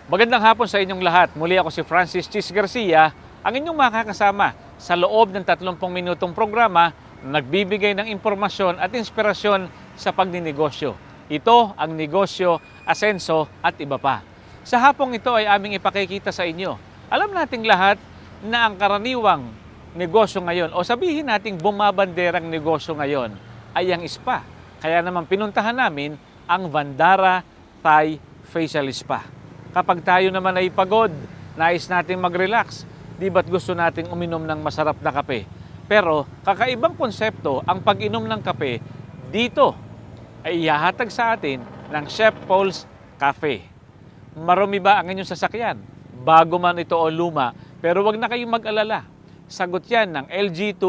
Magandang hapon sa inyong lahat. Muli ako si Francis Chis Garcia, ang inyong makakasama sa loob ng 30 minutong programa na nagbibigay ng impormasyon at inspirasyon sa pagninegosyo. Ito ang negosyo, asenso at iba pa. Sa hapong ito ay aming ipakikita sa inyo. Alam nating lahat na ang karaniwang negosyo ngayon o sabihin nating bumabanderang negosyo ngayon ay ang spa. Kaya naman pinuntahan namin ang Vandara Thai Facial Spa. Kapag tayo naman ay pagod, nais nating mag-relax, di ba't gusto nating uminom ng masarap na kape? Pero kakaibang konsepto ang pag-inom ng kape dito ay ihahatag sa atin ng Chef Paul's Cafe. Marumi ba ang inyong sasakyan? Bago man ito o luma, pero wag na kayong mag-alala. Sagot yan ng LG2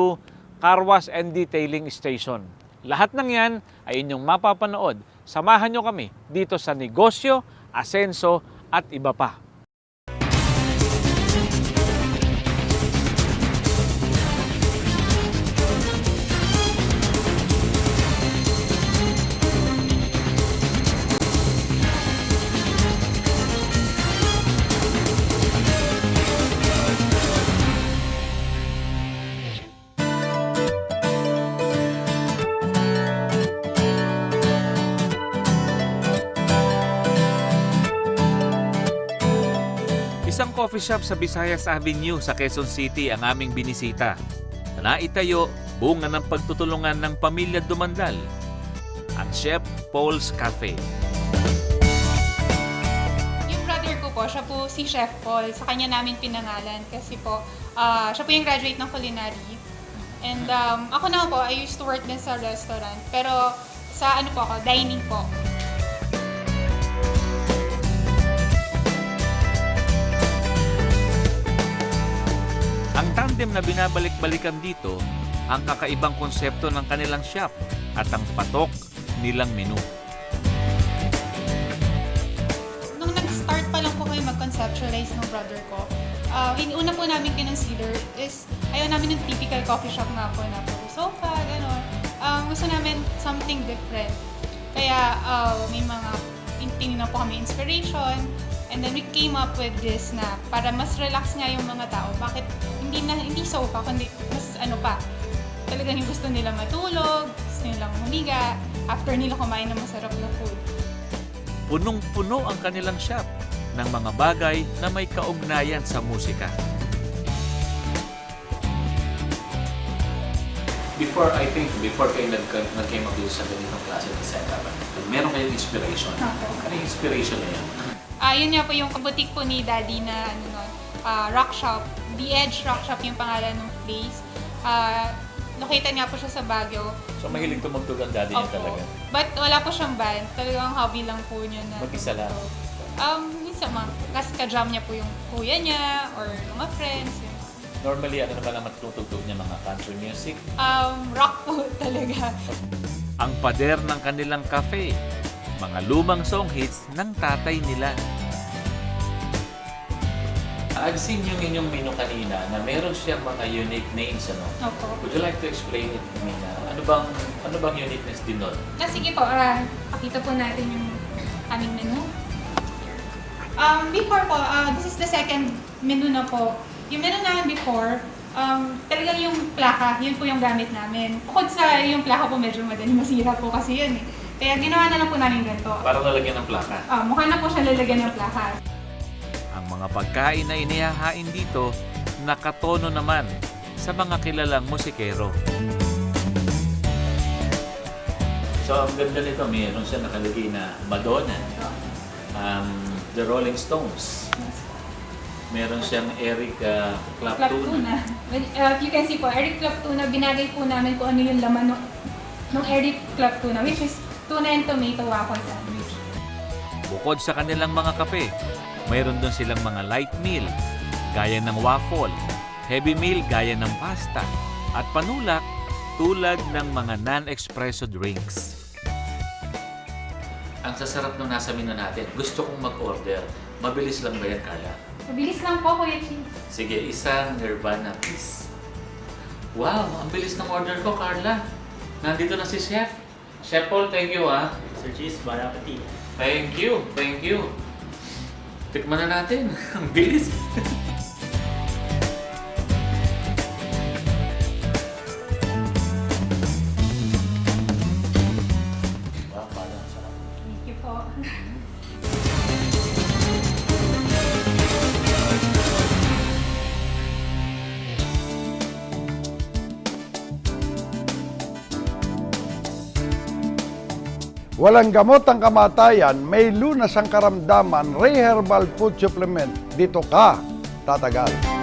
Car Wash and Detailing Station. Lahat ng yan ay inyong mapapanood. Samahan nyo kami dito sa negosyo, asenso at iba pa. Isang coffee shop sa Visayas Avenue sa Quezon City ang aming binisita. Naitayo, bunga ng pagtutulungan ng pamilya Dumandal, ang Chef Paul's Cafe. Yung brother ko po, siya po si Chef Paul. Sa kanya namin pinangalan kasi po, siya po yung graduate ng culinary. And ako naman po, I used to work din sa restaurant. Pero sa ano po ako, dining po. Ang tandem na binabalik-balikan dito, ang kakaibang konsepto ng kanilang shop at ang patok nilang menu. Nung nag-start pa lang po kayo mag-conceptualize ng brother ko, una po namin kinonsider is, ayaw namin yung typical coffee shop nga po na po sofa, gano'n. Gusto namin something different. Kaya may mga tinignan po kami inspiration. And then we came up with this na para mas relax nga yung mga tao. Bakit hindi sofa, kundi mas ano pa. Talagang yung gusto nila matulog, gusto nilang humiga, after nila kumain ng masarap na food. Punong-puno ang kanilang shop ng mga bagay na may kaugnayan sa musika. Before kayo nag-came up sa ganitong klase ng setup, meron kayong inspiration. Ano yung inspiration na yan? Yun nga po yung kabutik po ni Daddy na rock shop. The Edge Rock Shop yung pangalan ng place. Located nga po siya sa Baguio. So mahilig tumugtog ang daddy niya talaga? But wala po siyang band. Talagang hobby lang po niya na. Mag-isa lang? Minsan kasi ka-jam niya po yung kuya niya or mga friends. Yun. Normally, ano naman naman tutugtog niya, mga country music? Rock po talaga. Ang pader ng kanilang cafe, mga lumang song hits ng tatay nila. I've seen yung inyong menu kanina na meron siyang mga unique names, ano? Opo. Would you like to explain it to me na ano bang uniqueness din nun? Sige po, pakita po natin yung aming menu. Before po, this is the second menu na po. Yung menu namin before, talagang yung plaka, yun po yung gamit namin. Bukod sa yung plaka po, medyo madaling masira po kasi yun eh. Kaya ginawa na lang po namin ganito. Para lalagyan ng plaka? Mukha na po siya lalagyan ng plaka. Ang mga pagkain na inihahain dito, nakatono naman sa mga kilalang musikero. So, ang ganda nito, mayroon siya nakalagay na Madonna, The Rolling Stones, meron siyang Eric Claptuna. You can see po, Eric Claptuna, binagay po namin kung ano yung laman ng Eric Claptuna, which is tuna and tomato waffle sandwich. Bukod sa kanilang mga kape, mayroon doon silang mga light meal, gaya ng waffle, heavy meal gaya ng pasta, at panulak tulad ng mga non-espresso drinks. Ang sasarap nung nasa menu natin, gusto kong mag-order. Mabilis lang ba yan, Carla? Mabilis lang po, Kuya Cheese. Sige, isang Nirvana please. Wow, ang bilis ng order ko, Carla. Nandito na si Chef. Chef Paul, thank you ah. Sir Cheese, bon appetit. Thank you, thank you. Tikman na natin. Ang bilis. Thank you po. Walang gamot ang kamatayan, may lunas ang karamdaman, Ray Herbal Food Supplement. Dito ka tatagal.